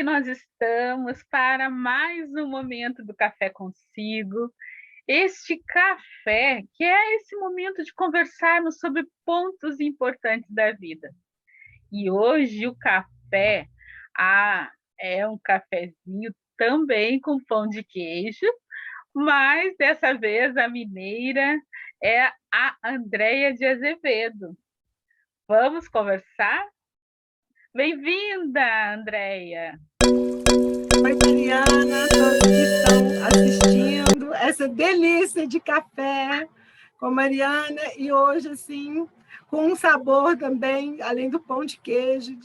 que nós estamos para mais um momento do Café Consigo. Este café, que é esse momento de conversarmos sobre pontos importantes da vida. E hoje o café, é um cafezinho também com pão de queijo, mas dessa vez a mineira é a Andréia de Azevedo. Vamos conversar? Bem-vinda, Andréia! Oi, Mariana, todos que estão assistindo essa delícia de café com a Mariana, e hoje, assim, com um sabor também, além do pão de queijo,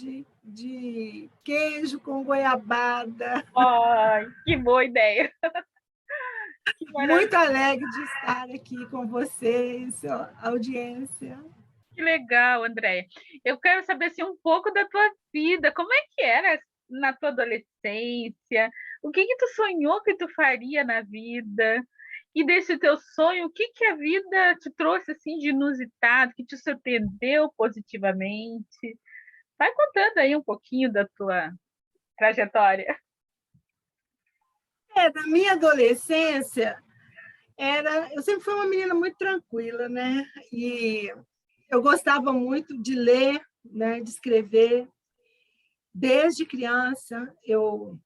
de queijo com goiabada. Ai, que boa ideia! Que Muito maravilha! alegre de estar aqui com vocês, audiência. Que legal, Andréia. Eu quero saber assim, um pouco da tua vida. Como é que era na tua adolescência? O que que tu sonhou que tu faria na vida? E desse teu sonho, o que que a vida te trouxe assim de inusitado, que te surpreendeu positivamente? Vai contando aí um pouquinho da tua trajetória. Na minha adolescência, eu sempre fui uma menina muito tranquila, né? E eu gostava muito de ler, né, de escrever. Desde criança, eu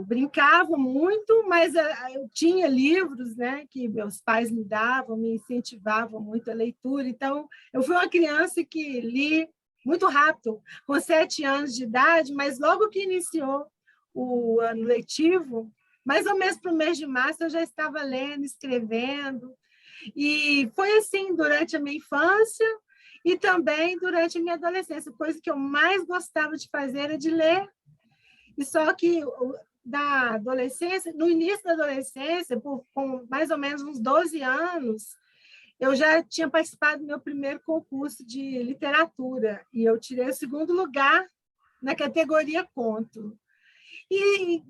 brincava muito, mas eu tinha livros, né, que meus pais me davam, me incentivavam muito a leitura. Então, eu fui uma criança que li muito rápido, com 7 anos de idade, mas logo que iniciou o ano letivo, mais ou menos para o mês de março, eu já estava lendo, escrevendo. E foi assim durante a minha infância e também durante a minha adolescência. A coisa que eu mais gostava de fazer era de ler. E só que da adolescência, no início da adolescência, com mais ou menos uns 12 anos, eu já tinha participado do meu primeiro concurso de literatura e eu tirei o segundo lugar na categoria conto. E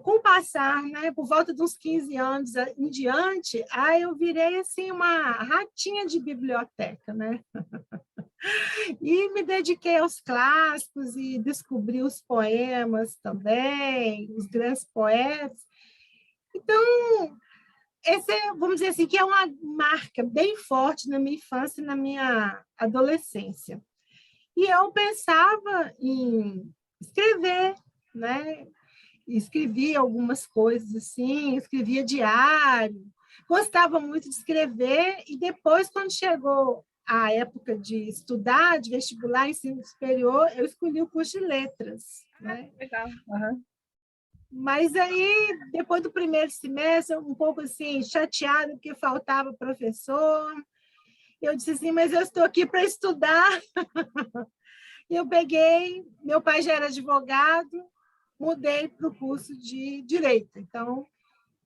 com o passar, né, por volta dos 15 anos em diante, aí eu virei assim uma ratinha de biblioteca, né? E me dediquei aos clássicos e descobri os poemas também, os grandes poetas. Então, esse é, vamos dizer assim, que é uma marca bem forte na minha infância e na minha adolescência. E eu pensava em escrever, né? Escrevia algumas coisas assim, escrevia diário, gostava muito de escrever, e depois, quando chegou a época de estudar, de vestibular, ensino superior, eu escolhi o curso de letras, né? Legal. Uhum. Mas aí, depois do primeiro semestre, um pouco assim, chateada, porque faltava professor, eu disse assim, mas eu estou aqui para estudar. E eu peguei, meu pai já era advogado, mudei para o curso de Direito. Então,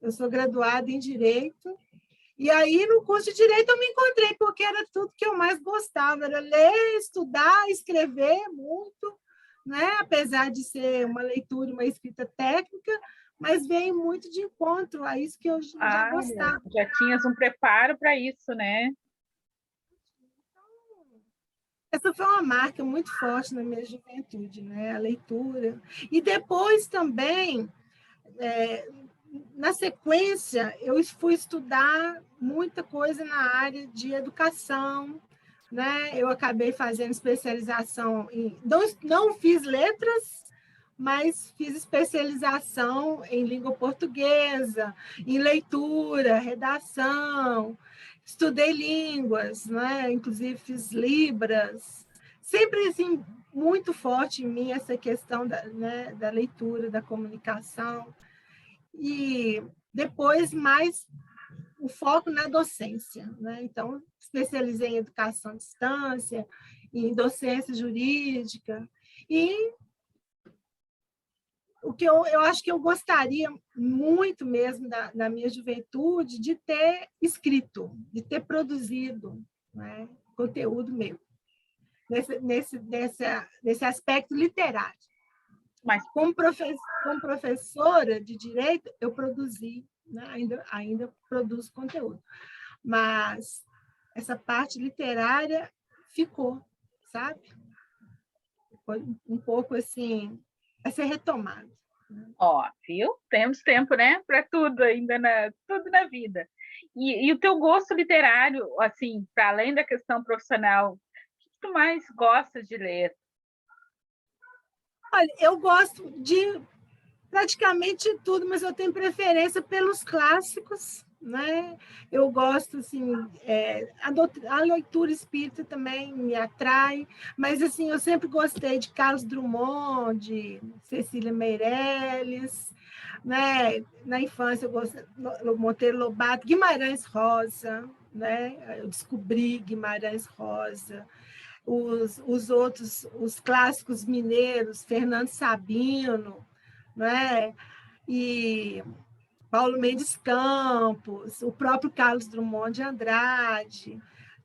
eu sou graduada em Direito. E aí, no curso de Direito, eu me encontrei, porque era tudo que eu mais gostava, era ler, estudar, escrever muito, né? Apesar de ser uma leitura e uma escrita técnica, mas veio muito de encontro a isso que eu já gostava. Já tinhas um preparo para isso, né? Essa foi uma marca muito forte na minha juventude, né? A leitura. E depois também, na sequência, eu fui estudar muita coisa na área de educação, né? Eu acabei fazendo especialização em... Não fiz letras, mas fiz especialização em língua portuguesa, em leitura, redação, estudei línguas, né? Inclusive fiz Libras. Sempre assim, muito forte em mim essa questão né, da leitura, da comunicação. E depois mais o foco na docência, né? Então, especializei em educação à distância, em docência jurídica, e o que eu acho que eu gostaria muito mesmo da minha juventude de ter escrito, de ter produzido, né, conteúdo meu, nesse aspecto literário. Mas Como professora de direito, eu produzi, né, ainda produzo conteúdo, mas essa parte literária ficou, sabe? Foi um pouco assim, a ser retomado. Ó, viu? Temos tempo, né, para tudo ainda tudo na vida. E o teu gosto literário, assim, para além da questão profissional, o que tu mais gosta de ler? Olha, eu gosto de praticamente tudo, mas eu tenho preferência pelos clássicos, né? Eu gosto, assim, a leitura espírita também me atrai, mas, assim, eu sempre gostei de Carlos Drummond, de Cecília Meirelles, né? Na infância eu gostei do Monteiro Lobato, Guimarães Rosa, né? Eu descobri Guimarães Rosa, os outros, os clássicos mineiros, Fernando Sabino, né? E Paulo Mendes Campos, o próprio Carlos Drummond de Andrade.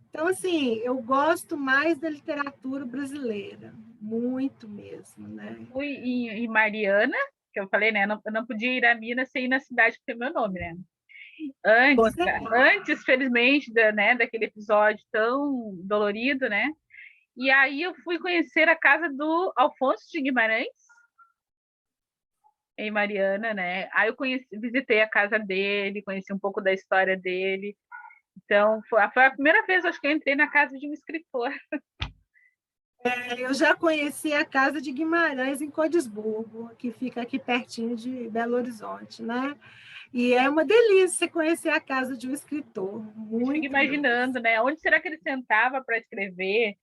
Então, assim, eu gosto mais da literatura brasileira, muito mesmo, né? Fui em Mariana, que eu falei, né? Eu não podia ir a Minas sem ir na cidade que tem meu nome, né? Com Antes, certeza. antes felizmente, né, daquele episódio tão dolorido, né? E aí eu fui conhecer a casa do Alfonso de Guimarães, em Mariana, né? Aí eu visitei a casa dele, conheci um pouco da história dele. Então, foi a primeira vez, acho que eu entrei na casa de um escritor. Eu já conheci a casa de Guimarães em Codesburgo, que fica aqui pertinho de Belo Horizonte, né? E é uma delícia conhecer a casa de um escritor, Eu fico muito mesmo. imaginando, né? Onde será que ele sentava para escrever?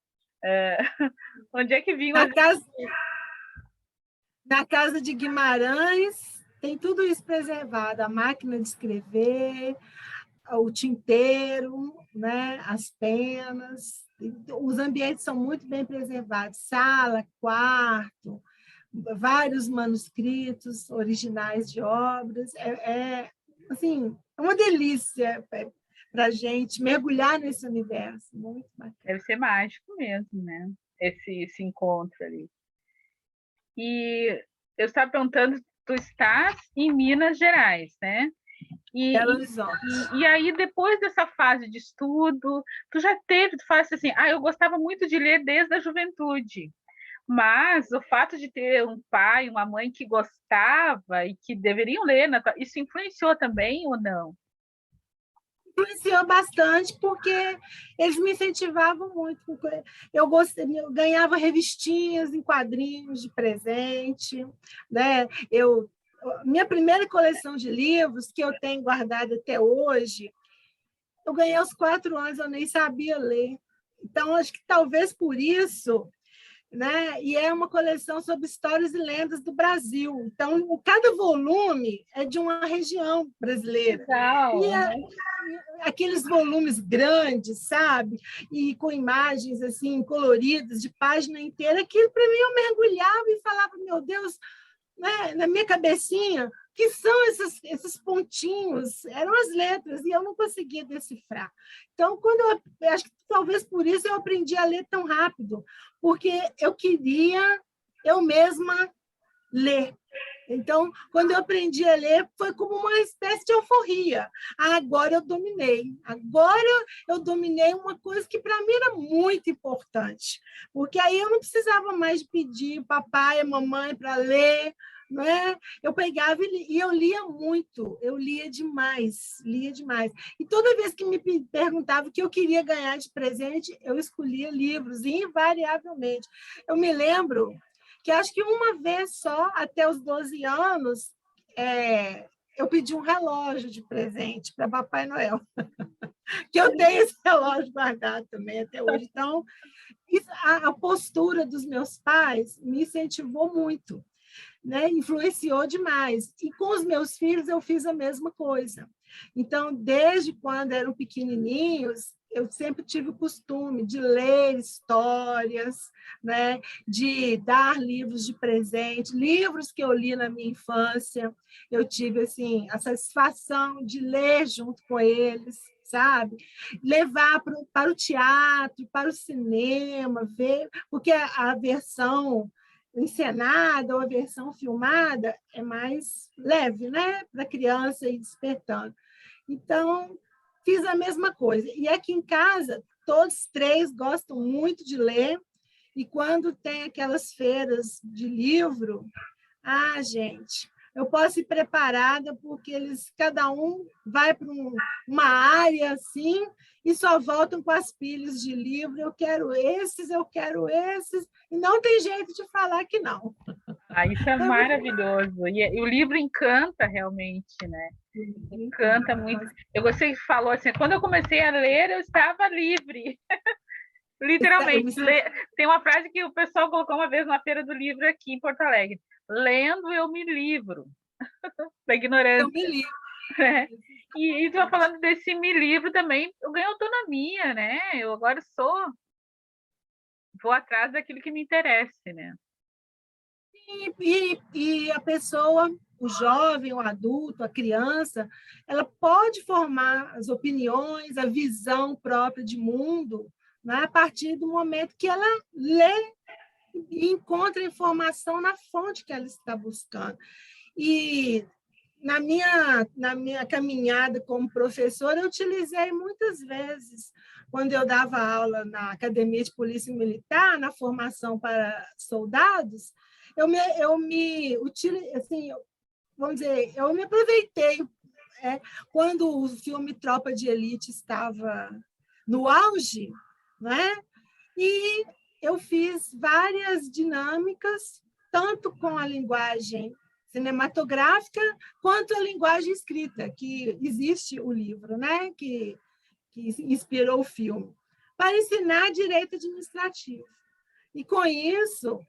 Onde é que vinham Na as... casa, na casa de Guimarães, tem tudo isso preservado, a máquina de escrever, o tinteiro, né, as penas, os ambientes são muito bem preservados, sala, quarto, vários manuscritos originais de obras, assim, é uma delícia para a gente mergulhar nesse universo, muito bacana. Deve ser mágico mesmo, né? Esse encontro ali. E eu estava perguntando, tu estás em Minas Gerais, né? Belo E, Horizonte. e aí, depois dessa fase de estudo, tu falaste assim, eu gostava muito de ler desde a juventude, mas o fato de ter um pai, uma mãe que gostava e que deveriam ler, isso influenciou também ou não? Influenciou bastante porque eles me incentivavam muito. Eu ganhava revistinhas em quadrinhos de presente, né? Minha primeira coleção de livros, que eu tenho guardado até hoje, eu ganhei aos 4 anos, eu nem sabia ler. Então, acho que talvez por isso, né? E é uma coleção sobre histórias e lendas do Brasil. Então, cada volume é de uma região brasileira. E Legal. aqueles volumes grandes, sabe? E com imagens assim coloridas de página inteira, aquilo para mim eu mergulhava e falava, meu Deus, né? Na minha cabecinha, que são esses pontinhos? Eram as letras e eu não conseguia decifrar. Então, eu acho que talvez por isso eu aprendi a ler tão rápido, porque eu queria eu mesma ler. Então, quando eu aprendi a ler, foi como uma espécie de euforia. Agora eu dominei. Agora eu dominei uma coisa que para mim era muito importante, porque aí eu não precisava mais pedir papai e mamãe para ler, não é? Eu pegava e eu lia muito, eu lia demais, lia demais. E toda vez que me perguntava o que eu queria ganhar de presente, eu escolhia livros, invariavelmente. Eu me lembro que acho que uma vez só, até os 12 anos, eu pedi um relógio de presente para Papai Noel, que eu tenho esse relógio guardado também até hoje. Então, a postura dos meus pais me incentivou muito, né? Influenciou demais. E com os meus filhos eu fiz a mesma coisa. Então, desde quando eram pequenininhos, eu sempre tive o costume de ler histórias, né? De dar livros de presente, livros que eu li na minha infância. Eu tive assim a satisfação de ler junto com eles, sabe? Levar para o teatro, para o cinema, ver, porque a versão encenada ou a versão filmada é mais leve, né? Para a criança ir despertando. Então, fiz a mesma coisa. E aqui em casa, todos três gostam muito de ler, e quando tem aquelas feiras de livro, gente, eu posso ir preparada, porque cada um vai para uma área assim e só voltam com as pilhas de livro. Eu quero esses, e não tem jeito de falar que não. Isso é maravilhoso. E o livro encanta realmente, né? Encanta muito. Eu gostei que falou assim, quando eu comecei a ler, eu estava livre. Literalmente. Tem uma frase que o pessoal colocou uma vez na Feira do Livro aqui em Porto Alegre. Lendo, eu me livro da ignorância. Eu me livro. E estou falando desse me livro também, eu ganho autonomia, né? Eu agora vou atrás daquilo que me interessa, né? E a pessoa, o jovem, o adulto, a criança, ela pode formar as opiniões, a visão própria de mundo, né, a partir do momento que ela lê e encontra informação na fonte que ela está buscando. E na minha caminhada como professora, eu utilizei muitas vezes, quando eu dava aula na Academia de Polícia Militar, na formação para soldados, eu me assim, vamos dizer, eu me aproveitei quando o filme Tropa de Elite estava no auge, né? E eu fiz várias dinâmicas, tanto com a linguagem cinematográfica quanto a linguagem escrita, que existe o livro, né? que inspirou o filme, para ensinar direito administrativo. E, com isso,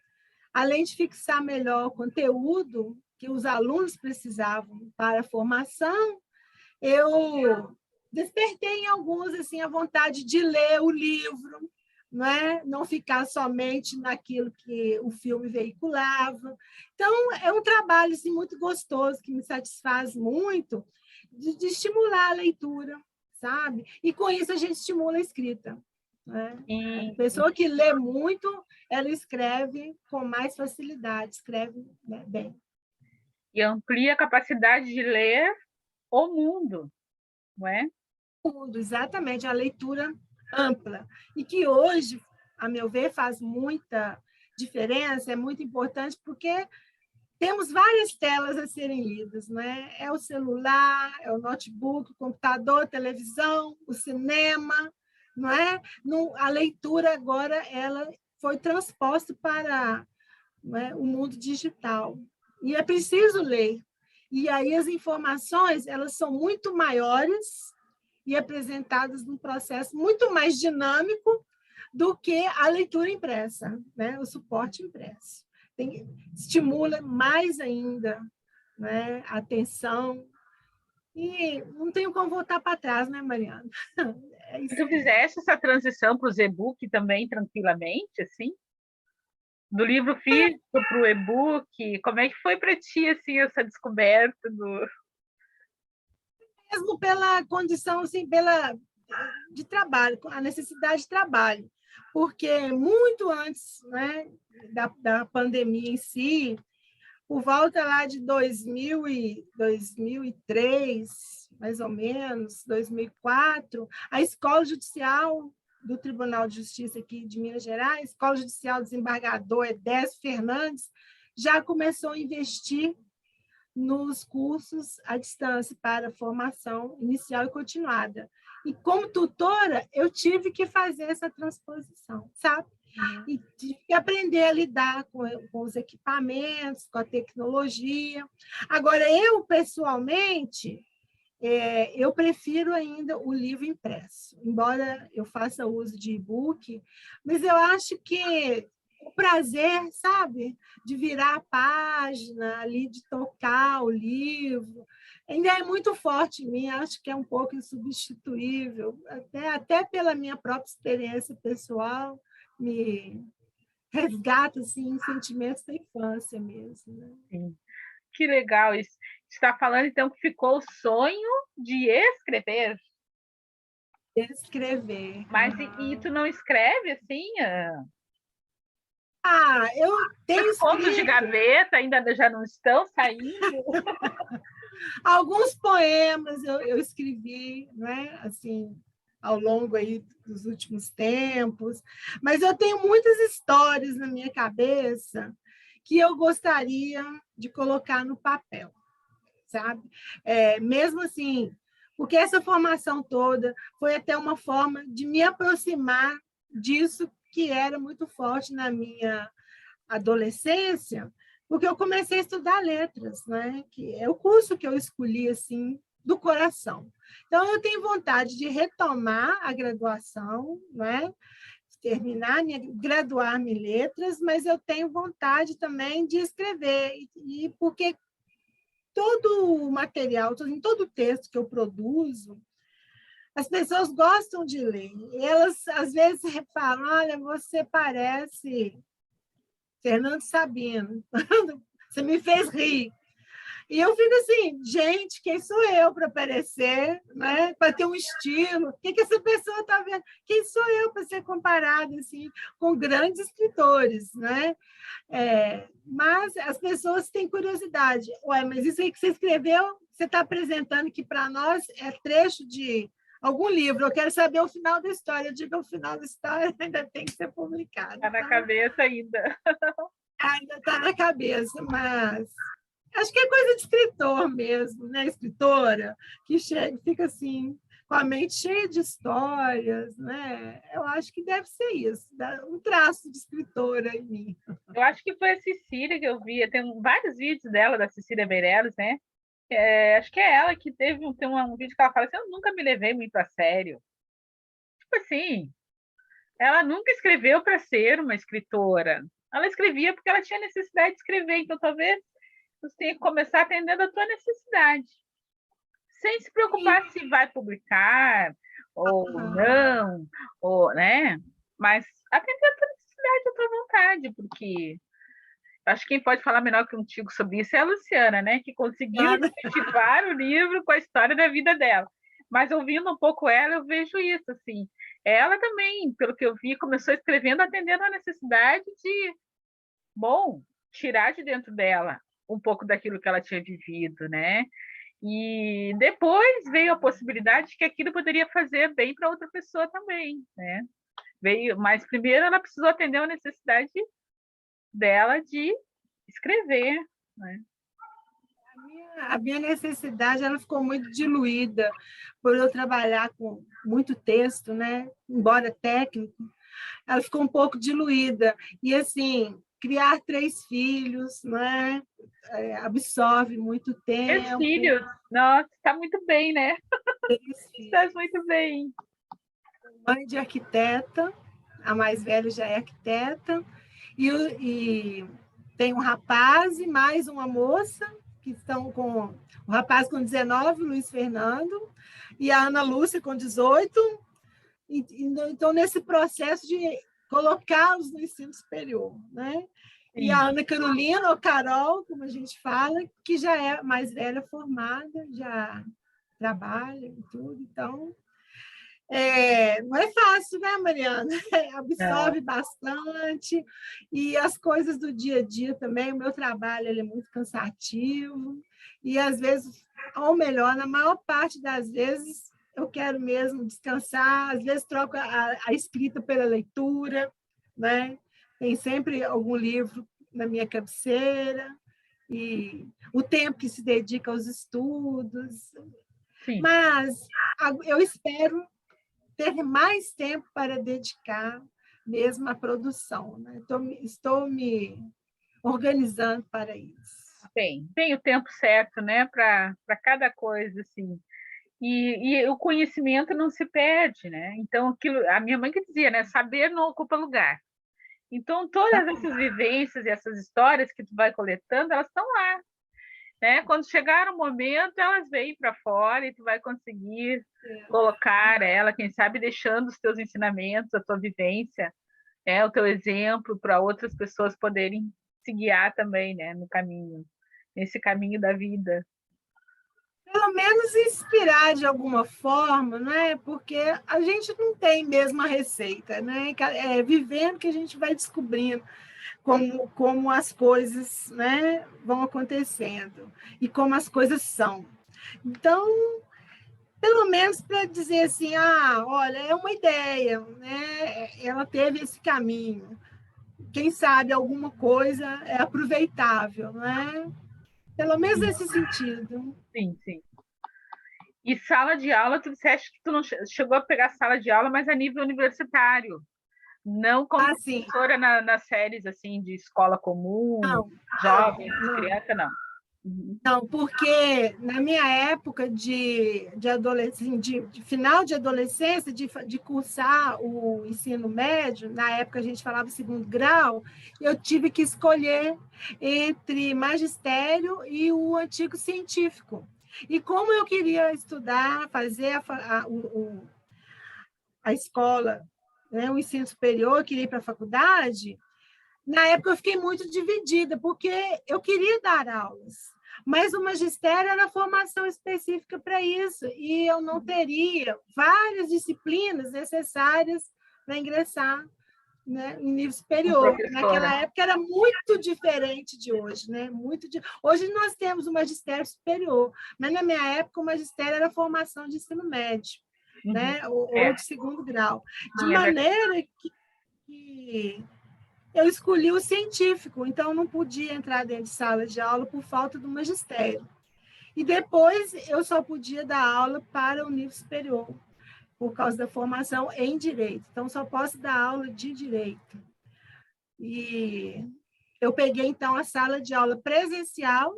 além de fixar melhor o conteúdo que os alunos precisavam para a formação, eu despertei em alguns assim, a vontade de ler o livro, não ficar somente naquilo que o filme veiculava. Então, é um trabalho assim, muito gostoso, que me satisfaz muito, de estimular a leitura, sabe? E, com isso, a gente estimula a escrita. Né? A pessoa que lê muito, ela escreve com mais facilidade, escreve bem. E amplia a capacidade de ler o mundo, não é? O mundo, exatamente, a leitura ampla. E que hoje, a meu ver, faz muita diferença, é muito importante, porque temos várias telas a serem lidas, né? É o celular, é o notebook, o computador, a televisão, o cinema, não é? A leitura agora ela foi transposta para, não é, o mundo digital. E é preciso ler. E aí as informações elas são muito maiores e apresentadas num processo muito mais dinâmico do que a leitura impressa, né? O suporte impresso. Estimula mais ainda, né, a atenção. E não tenho como voltar para trás, né, Mariana? É isso. Tu fizeste essa transição para o e-book também tranquilamente, assim? Do livro físico para o e-book, como é que foi para ti assim, essa descoberta do... Mesmo pela condição, assim, de trabalho, a necessidade de trabalho, porque muito antes, né, da pandemia em si, por volta lá de 2003, mais ou menos, 2004, a Escola Judicial do Tribunal de Justiça aqui de Minas Gerais, a Escola Judicial Desembargador Edésio Fernandes, já começou a investir nos cursos à distância para formação inicial e continuada. E, como tutora, eu tive que fazer essa transposição, sabe? E tive que aprender a lidar com os equipamentos, com a tecnologia. Agora, eu, pessoalmente, eu prefiro ainda o livro impresso, embora eu faça uso de e-book, mas eu acho que o prazer, sabe, de virar a página, ali, de tocar o livro, ainda é muito forte em mim, acho que é um pouco insubstituível, até pela minha própria experiência pessoal, me resgata assim, sentimentos da infância mesmo. Né? Sim. Que legal isso. Você está falando, então, que ficou o sonho de escrever? Escrever. Mas e tu não escreve, assim? Eu tenho escrito... Contos de gaveta ainda já não estão saindo? Alguns poemas eu escrevi, né? Assim, ao longo aí dos últimos tempos, mas eu tenho muitas histórias na minha cabeça que eu gostaria de colocar no papel, sabe? Mesmo assim, porque essa formação toda foi até uma forma de me aproximar disso que era muito forte na minha adolescência, porque eu comecei a estudar letras, né? Que é o curso que eu escolhi assim do coração. Então eu tenho vontade de retomar a graduação, né? Terminar, graduar-me em letras, mas eu tenho vontade também de escrever, e porque todo o material, todo o texto que eu produzo, as pessoas gostam de ler. E elas, às vezes, falam, olha, você parece Fernando Sabino, você me fez rir. E eu fico assim, gente, quem sou eu para aparecer, né? Para ter um estilo? O que essa pessoa está vendo? Quem sou eu para ser comparada assim, com grandes escritores, né? Mas as pessoas têm curiosidade. Ué, mas isso aí que você escreveu, você está apresentando que para nós é trecho de algum livro. Eu quero saber o final da história. Eu digo que o final da história ainda tem que ser publicado. Está na cabeça ainda. Ainda está na cabeça, mas acho que é coisa de escritor mesmo, né? Escritora, que chega, fica assim, com a mente cheia de histórias, né? Eu acho que deve ser isso, um traço de escritora em mim. Eu acho que foi a Cecília que eu vi, tem vários vídeos dela, da Cecília Meirelles, né? Acho que é ela que tem um vídeo que ela fala assim, eu nunca me levei muito a sério. Tipo assim, ela nunca escreveu para ser uma escritora. Ela escrevia porque ela tinha necessidade de escrever, então talvez você tenha que começar atendendo a tua necessidade, sem se preocupar se vai publicar ou não, ou, né? Mas atender a tua necessidade, a tua vontade, porque acho que quem pode falar melhor contigo sobre isso é a Luciana, né? Que conseguiu incentivar o livro com a história da vida dela. Mas ouvindo um pouco ela, eu vejo isso, assim. Ela também, pelo que eu vi, começou escrevendo atendendo a necessidade de, bom, tirar de dentro dela um pouco daquilo que ela tinha vivido, né? E depois veio a possibilidade de que aquilo poderia fazer bem para outra pessoa também, né? Mas primeiro ela precisou atender a necessidade dela de escrever, né? A minha necessidade ela ficou muito diluída por eu trabalhar com muito texto, né? Embora técnico, ela ficou um pouco diluída. E, assim, criar 3 filhos, né? Absorve muito tempo. 3 filhos, nossa, está muito bem, né? Estás muito bem. Mãe de arquiteta, a mais velha já é arquiteta, e tem um rapaz e mais uma moça, que estão com o rapaz com 19, Luiz Fernando, e a Ana Lúcia com 18. Então, nesse processo de colocá-los no ensino superior, né? E a Ana Carolina, ou Carol, como a gente fala, que já é mais velha, formada, já trabalha e tudo. Então, não é fácil, né, Mariana? Absorve bastante. E as coisas do dia a dia também, o meu trabalho ele é muito cansativo. E, às vezes, ou melhor, na maior parte das vezes, eu quero mesmo descansar. Às vezes, troco a escrita pela leitura, né? Tem sempre algum livro na minha cabeceira. E o tempo que se dedica aos estudos. Sim. Mas eu espero ter mais tempo para dedicar mesmo à produção, né? Estou me organizando para isso. Tem o tempo certo, né, para cada coisa, assim. E o conhecimento não se perde, né? Então, a minha mãe que dizia, né, saber não ocupa lugar. Então, todas essas vivências e essas histórias que tu vai coletando, elas estão lá, né? Quando chegar o momento, elas vêm para fora e tu vai conseguir colocar ela, quem sabe deixando os teus ensinamentos, a tua vivência, o teu exemplo para outras pessoas poderem se guiar também, né, no caminho, nesse caminho da vida. Pelo menos inspirar de alguma forma, né? Porque a gente não tem mesmo a receita, né? É vivendo que a gente vai descobrindo como as coisas, né, vão acontecendo e como as coisas são. Então, pelo menos para dizer assim, olha, é uma ideia, né? Ela teve esse caminho. quem sabe alguma coisa é aproveitável, não é? Pelo menos nesse sentido. Sim, sim. E sala de aula, tu disseste que tu não chegou a pegar sala de aula, mas a nível universitário. Não como Sim. professora nas séries assim de escola comum, Não, jovem, não. criança, não. Não, porque na minha época de adolescente, de final de adolescência, de cursar o ensino médio, na época a gente falava segundo grau, eu tive que escolher entre magistério e o antigo científico. E como eu queria estudar, fazer a escola, né, o ensino superior, eu queria ir para a faculdade, na época eu fiquei muito dividida, porque eu queria dar aulas, mas o magistério era formação específica para isso, e eu não teria várias disciplinas necessárias para ingressar, né, em nível superior. Naquela época era muito diferente de hoje, né? Hoje nós temos o magistério superior, mas na minha época o magistério era formação de ensino médio, né? Ou de segundo grau. De maneira que eu escolhi o científico, então não podia entrar dentro de sala de aula por falta do magistério. E depois eu só podia dar aula para o nível superior, por causa da formação em direito. Então, só posso dar aula de direito. E eu peguei, então, a sala de aula presencial.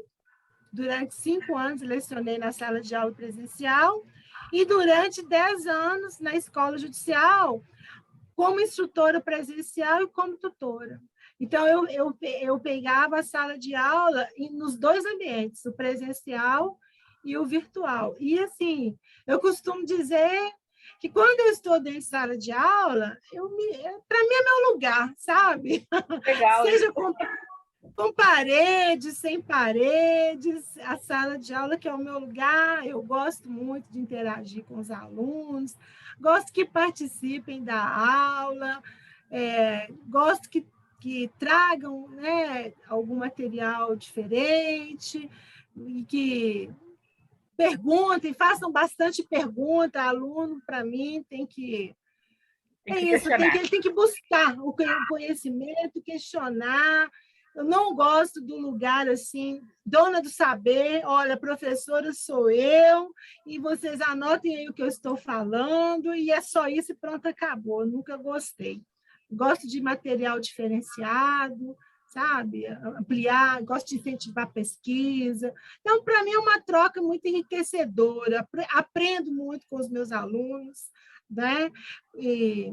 Durante 5 anos, lecionei na sala de aula presencial. E durante 10 anos, na escola judicial, como instrutora presencial e como tutora. Então, eu pegava a sala de aula nos 2 ambientes, o presencial e o virtual. E, assim, eu costumo dizer que quando eu estou dentro de sala de aula, para mim é meu lugar, sabe? Legal. Seja com paredes, sem paredes, a sala de aula que é o meu lugar, eu gosto muito de interagir com os alunos, gosto que participem da aula, gosto que tragam, né, algum material diferente e que perguntem, façam bastante pergunta. Aluno, para mim, tem que... ele tem que buscar o conhecimento, questionar. Eu não gosto do lugar assim, dona do saber, olha, professora sou eu, e vocês anotem aí o que eu estou falando, e é só isso e pronto, acabou. Eu nunca gostei. Gosto de material diferenciado, sabe? Ampliar, gosto de incentivar a pesquisa. Então, para mim, é uma troca muito enriquecedora. Aprendo muito com os meus alunos, né? E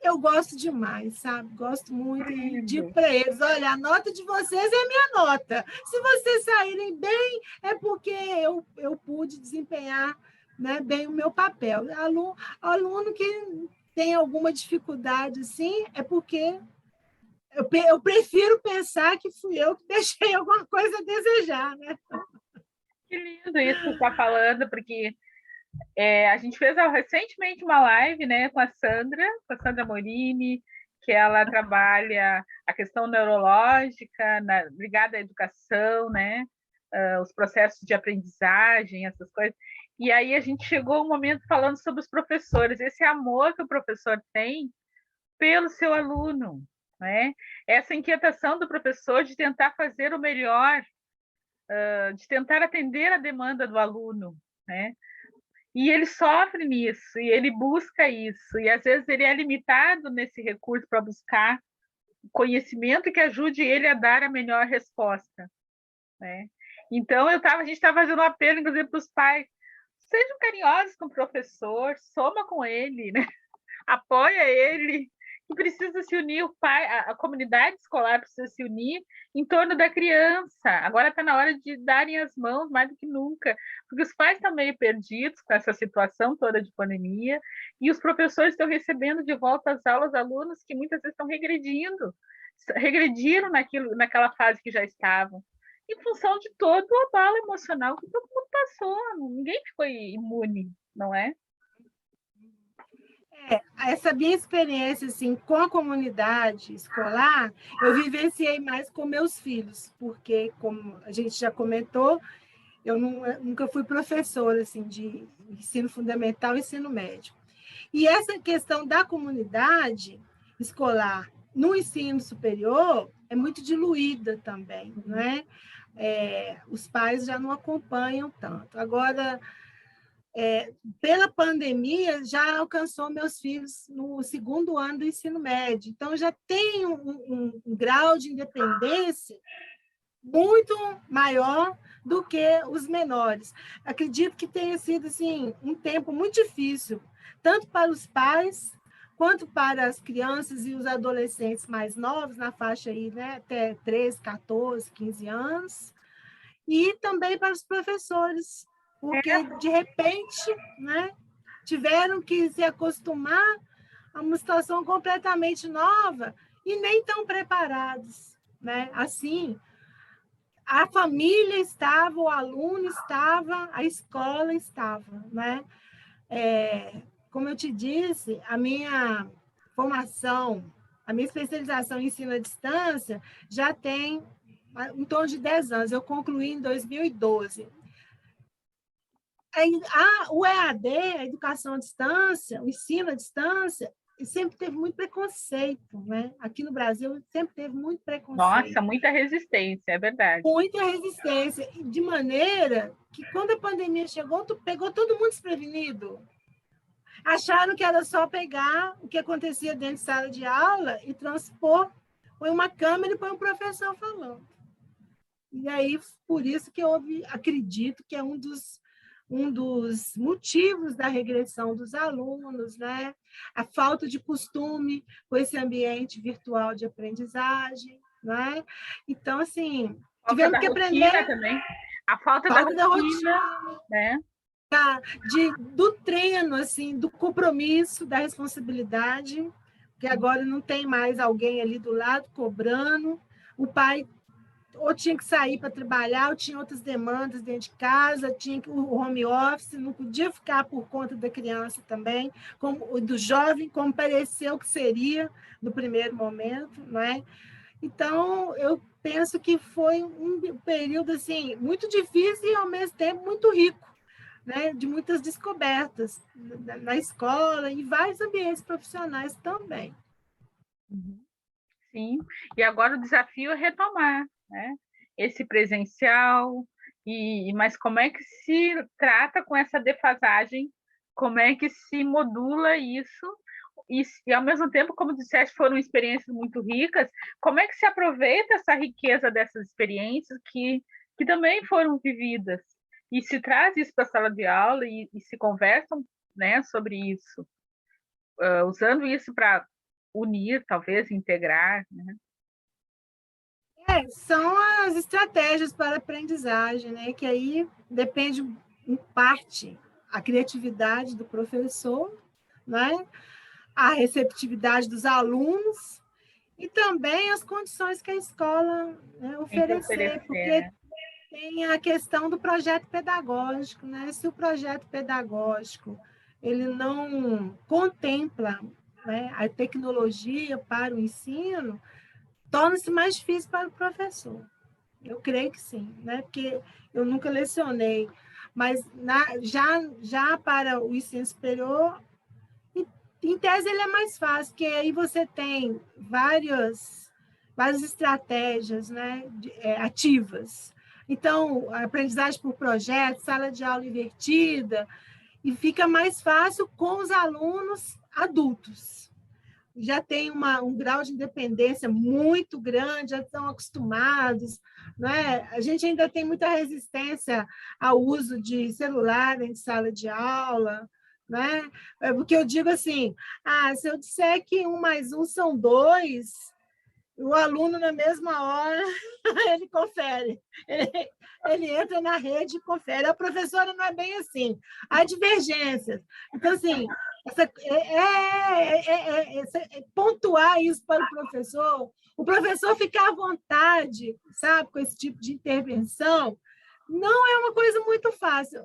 eu gosto demais, sabe? Gosto muito e digo para eles, olha, a nota de vocês é a minha nota. Se vocês saírem bem, é porque eu pude desempenhar, né, bem o meu papel. Aluno que tem alguma dificuldade, assim, é porque eu prefiro pensar que fui eu que deixei alguma coisa a desejar, né? Que lindo isso que você está falando, porque a gente fez recentemente uma live, né, com a Sandra Morini, que ela trabalha a questão neurológica ligada à educação, né, os processos de aprendizagem, essas coisas. E aí a gente chegou a um momento falando sobre os professores, esse amor que o professor tem pelo seu aluno, né? Essa inquietação do professor de tentar fazer o melhor, de tentar atender a demanda do aluno, né? E ele sofre nisso, e ele busca isso, e às vezes ele é limitado nesse recurso para buscar conhecimento que ajude ele a dar a melhor resposta, né? Então, a gente estava fazendo um apelo, inclusive, para os pais, sejam carinhosos com o professor, soma com ele, né? Apoia ele, que precisa se unir, o pai, a comunidade escolar precisa se unir em torno da criança. Agora está na hora de darem as mãos mais do que nunca, porque os pais estão meio perdidos com essa situação toda de pandemia, e os professores estão recebendo de volta às aulas alunos que muitas vezes estão regrediram naquela fase que já estavam, em função de todo o abalo emocional que todo mundo passou, ninguém ficou imune, não é? Essa minha experiência assim, com a comunidade escolar, eu vivenciei mais com meus filhos, porque, como a gente já comentou, eu nunca fui professora assim, de ensino fundamental e ensino médio. E essa questão da comunidade escolar no ensino superior é muito diluída também, né? Os pais já não acompanham tanto. Agora, pela pandemia, já alcançou meus filhos no segundo ano do ensino médio, então já tem um grau de independência muito maior do que os menores. Acredito que tenha sido assim, um tempo muito difícil, tanto para os pais quanto para as crianças e os adolescentes mais novos, na faixa aí, né, até 13, 14, 15 anos, e também para os professores, porque, de repente, né, tiveram que se acostumar a uma situação completamente nova e nem tão preparados. Né? Assim, a família estava, o aluno estava, a escola estava. Né? Como eu te disse, a minha formação, a minha especialização em ensino à distância já tem em torno de 10 anos. Eu concluí em 2012. O EAD, a educação à distância, o ensino à distância, sempre teve muito preconceito, né? Aqui no Brasil sempre teve muito preconceito. Nossa, muita resistência, é verdade. Muita resistência, de maneira que quando a pandemia chegou, pegou todo mundo desprevenido. Acharam que era só pegar o que acontecia dentro de sala de aula e transpor, põe uma câmera e põe um professor falando. E aí, por isso que acredito que é um dos motivos da regressão dos alunos, né? A falta de costume com esse ambiente virtual de aprendizagem, né? Então, assim, tivemos que aprender também. A falta da rotina, né? Do treino, assim, do compromisso, da responsabilidade, que agora não tem mais alguém ali do lado cobrando, o pai ou tinha que sair para trabalhar, ou tinha outras demandas dentro de casa, tinha o home office, não podia ficar por conta da criança também, do jovem, como pareceu que seria no primeiro momento, não é? Então, eu penso que foi um período assim, muito difícil e, ao mesmo tempo, muito rico, né? De muitas descobertas na escola e vários ambientes profissionais também. Sim, e agora o desafio é retomar, né? Esse presencial, mas como é que se trata com essa defasagem? Como é que se modula isso? E ao mesmo tempo, como disseste, foram experiências muito ricas, como é que se aproveita essa riqueza dessas experiências que também foram vividas? E se traz isso para a sala de aula e se conversam, né, sobre isso, usando isso para unir, talvez, integrar, né? São as estratégias para a aprendizagem, né? Que aí depende, em parte, a criatividade do professor, né? A receptividade dos alunos e também as condições que a escola, né, oferecer, porque tem a questão do projeto pedagógico, né? Se o projeto pedagógico ele não contempla, né, a tecnologia para o ensino, torna-se mais difícil para o professor. Eu creio que sim, né? Porque eu nunca lecionei, mas já para o ensino superior, em tese ele é mais fácil, porque aí você tem várias estratégias, né, ativas. Então, a aprendizagem por projeto, sala de aula invertida, e fica mais fácil com os alunos adultos. Já tem um grau de independência muito grande, já estão acostumados, né? A gente ainda tem muita resistência ao uso de celular em sala de aula, né? Porque eu digo assim, se eu disser que 1 mais 1 são 2, o aluno, na mesma hora, ele confere. Ele entra na rede e confere. A professora não é bem assim. Há divergências. Então, assim, pontuar isso para o professor ficar à vontade, sabe, com esse tipo de intervenção, não é uma coisa muito fácil.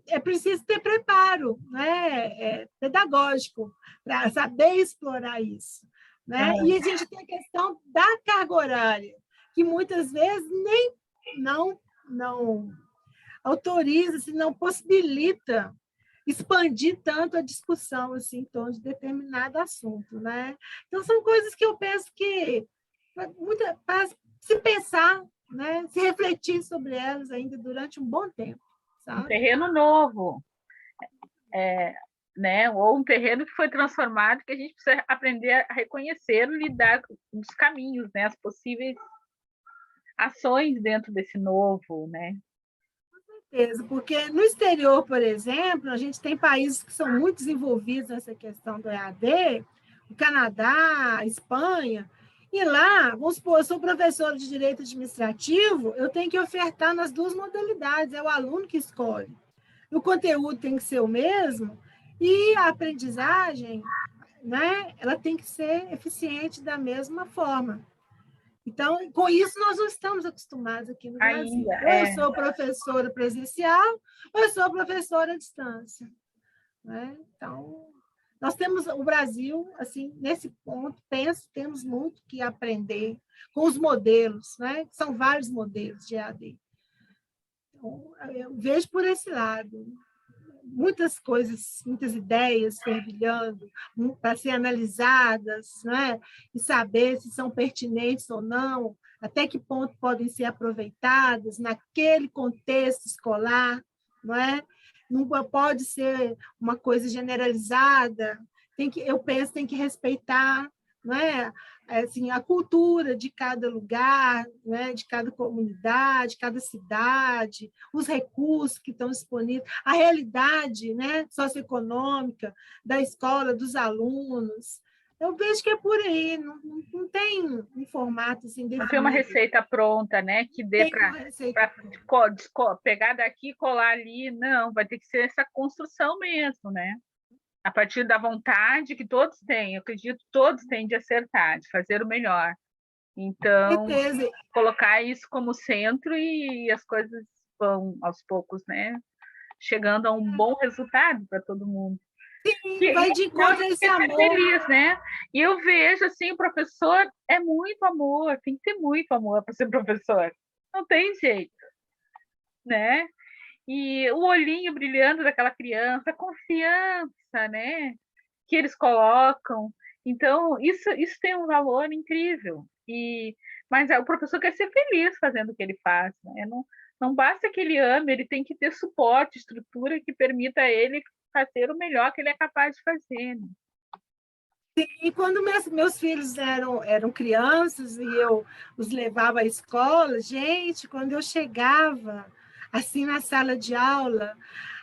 É preciso ter preparo, né, pedagógico para saber explorar isso. Né? E a gente tem a questão da carga horária, que muitas vezes não autoriza, se não possibilita expandir tanto a discussão assim, em torno de determinado assunto, né? Então, são coisas que eu penso que, para se pensar, né? Se refletir sobre elas ainda durante um bom tempo, Um sabe? terreno novo, né? Ou um terreno que foi transformado, que a gente precisa aprender a reconhecer e lidar com os caminhos, né? As possíveis ações dentro desse novo, né? Porque no exterior, por exemplo, a gente tem países que são muito desenvolvidos nessa questão do EAD, o Canadá, a Espanha, e lá, vamos supor, eu sou professora de direito administrativo, eu tenho que ofertar nas duas modalidades, é o aluno que escolhe. O conteúdo tem que ser o mesmo, e a aprendizagem, né, ela tem que ser eficiente da mesma forma. Então, com isso, nós não estamos acostumados aqui no Brasil. Ainda, Ou eu sou professora presencial, ou eu sou professora à distância. Né? Então, nós temos o Brasil, assim, nesse ponto, temos muito que aprender com os modelos, né? São vários modelos de EAD. Então, eu vejo por esse lado muitas coisas, muitas ideias fervilhando para ser analisadas, né? E saber se são pertinentes ou não, até que ponto podem ser aproveitadas naquele contexto escolar, não é? Não pode ser uma coisa generalizada. Eu penso, tem que respeitar, não é? Assim, a cultura de cada lugar, né? De cada comunidade, cada cidade, os recursos que estão disponíveis, a realidade, né, socioeconômica da escola, dos alunos. Eu vejo que é por aí, não tem um formato assim definido. Não tem uma receita pronta, né, que dê para pegar daqui e colar ali. Não, vai ter que ser essa construção mesmo, né? A partir da vontade que todos têm, eu acredito que todos têm de acertar, de fazer o melhor. Então, colocar isso como centro e as coisas vão, aos poucos, né, chegando a um bom resultado para todo mundo. Sim, vai de encontro a esse amor. Feliz, né? E eu vejo, assim, o professor é muito amor, tem que ter muito amor para ser professor. Não tem jeito, né? E o olhinho brilhando daquela criança, a confiança, né? Que eles colocam. Então, isso tem um valor incrível. Mas o professor quer ser feliz fazendo o que ele faz, né? Não basta que ele ame, ele tem que ter suporte, estrutura que permita a ele fazer o melhor que ele é capaz de fazer. Né? E quando meus filhos eram crianças e eu os levava à escola, gente, quando eu chegava assim na sala de aula,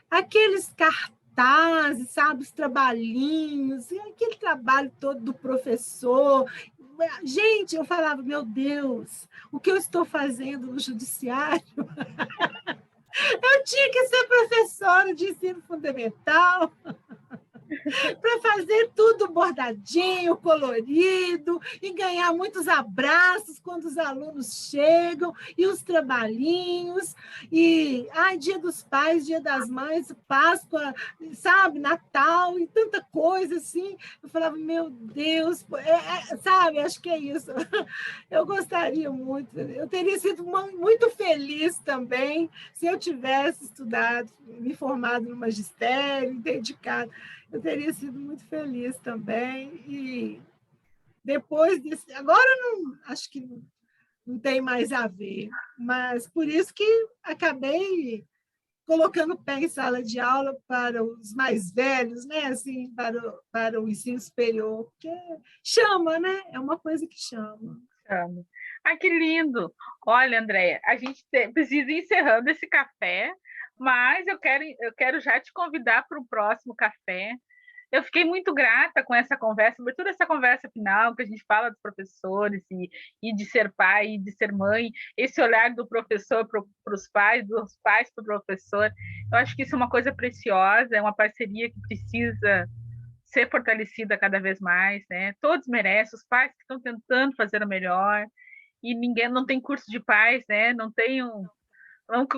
aqueles cartazes, sabe, os trabalhinhos, aquele trabalho todo do professor. Gente, eu falava, meu Deus, o que eu estou fazendo no judiciário? Eu tinha que ser professora de ensino fundamental para fazer tudo bordadinho, colorido, e ganhar muitos abraços quando os alunos chegam, e os trabalhinhos, e Dia dos Pais, Dia das Mães, Páscoa, sabe, Natal, e tanta coisa assim. Eu falava, meu Deus, sabe, acho que é isso. Eu gostaria muito, eu teria sido muito feliz também se eu tivesse estudado, me formado no magistério, dedicado. Eu teria sido muito feliz também. E depois desse. Agora, não, acho que não tem mais a ver, mas por isso que acabei colocando o pé em sala de aula para os mais velhos, né? Assim, para o ensino superior, porque chama, né? É uma coisa que chama. Chama. Ai, que lindo! Olha, Andréia, a gente precisa ir encerrando esse café, mas eu quero já te convidar para o próximo café. Eu fiquei muito grata com essa conversa, sobretudo essa conversa final, que a gente fala dos professores e de ser pai e de ser mãe, esse olhar do professor para os pais, dos pais para o professor. Eu acho que isso é uma coisa preciosa, é uma parceria que precisa ser fortalecida cada vez mais, né? Todos merecem, os pais que estão tentando fazer o melhor, e ninguém não tem curso de pais, né? Não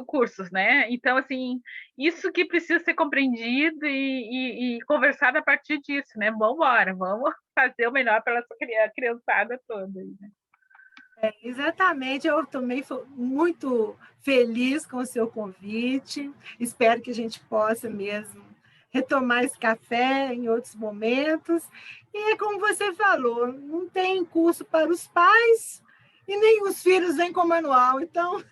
cursos, né? Então, assim, isso que precisa ser compreendido e conversado a partir disso, né? Vamos embora, vamos fazer o melhor pela essa criançada toda. Né? Exatamente, eu também sou muito feliz com o seu convite, espero que a gente possa mesmo retomar esse café em outros momentos. E é como você falou, não tem curso para os pais e nem os filhos vêm com manual. Então,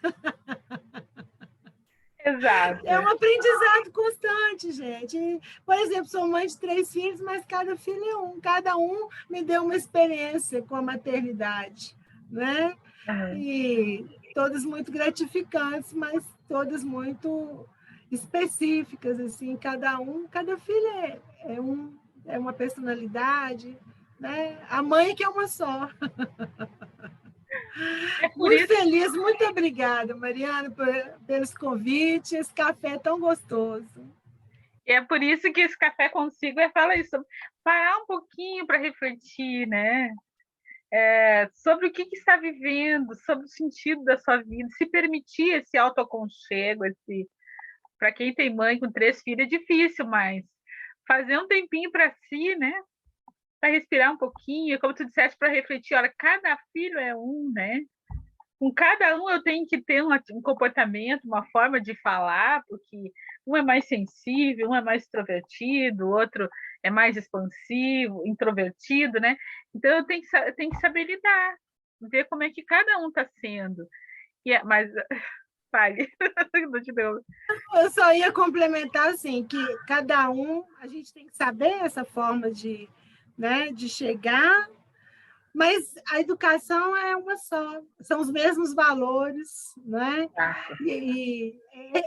Exato. é um aprendizado constante, gente. Por exemplo, sou mãe de 3 filhos, mas cada filho é um. Cada um me deu uma experiência com a maternidade, né? Uhum. E todas muito gratificantes, mas todas muito específicas, assim, cada filho é uma personalidade, né? A mãe que é uma só. É por Muito isso, feliz, muito obrigada, Mariana, pelos convites, esse café tão gostoso. é por isso que esse café consigo fala isso, parar um pouquinho para refletir, né? Sobre o que está vivendo, sobre o sentido da sua vida, se permitir esse autoaconchego, para quem tem mãe com 3 filhos é difícil, mas fazer um tempinho para si, né? Para respirar um pouquinho, como tu disseste, para refletir, olha, cada filho é um, né? Com cada um eu tenho que ter um comportamento, uma forma de falar, porque um é mais sensível, um é mais extrovertido, o outro é mais expansivo, introvertido, né? Então eu tenho que saber lidar, ver como é que cada um está sendo. Mas, fale, não te deu. Eu só ia complementar assim, que cada um, a gente tem que saber essa forma de, né, de chegar, mas a educação é uma só, são os mesmos valores, né? E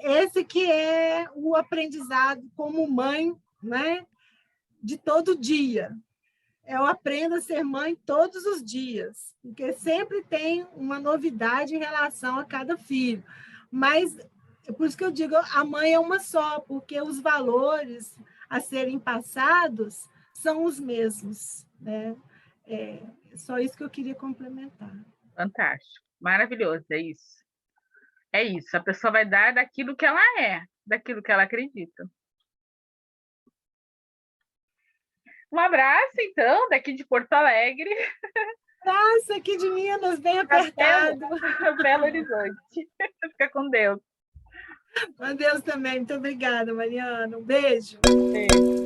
esse que é o aprendizado como mãe, né, de todo dia. Eu aprendo a ser mãe todos os dias, porque sempre tem uma novidade em relação a cada filho. Mas é por isso que eu digo, a mãe é uma só, porque os valores a serem passados são os mesmos, né? É só isso que eu queria complementar. Fantástico, maravilhoso, é isso. É isso, a pessoa vai dar daquilo que ela é, daquilo que ela acredita. Um abraço, então, daqui de Porto Alegre. Nossa, aqui de Minas, bem Belo, apertado. Belo Horizonte. Fica com Deus. Com Deus também. Muito obrigada, Mariana. Um beijo. Beijo.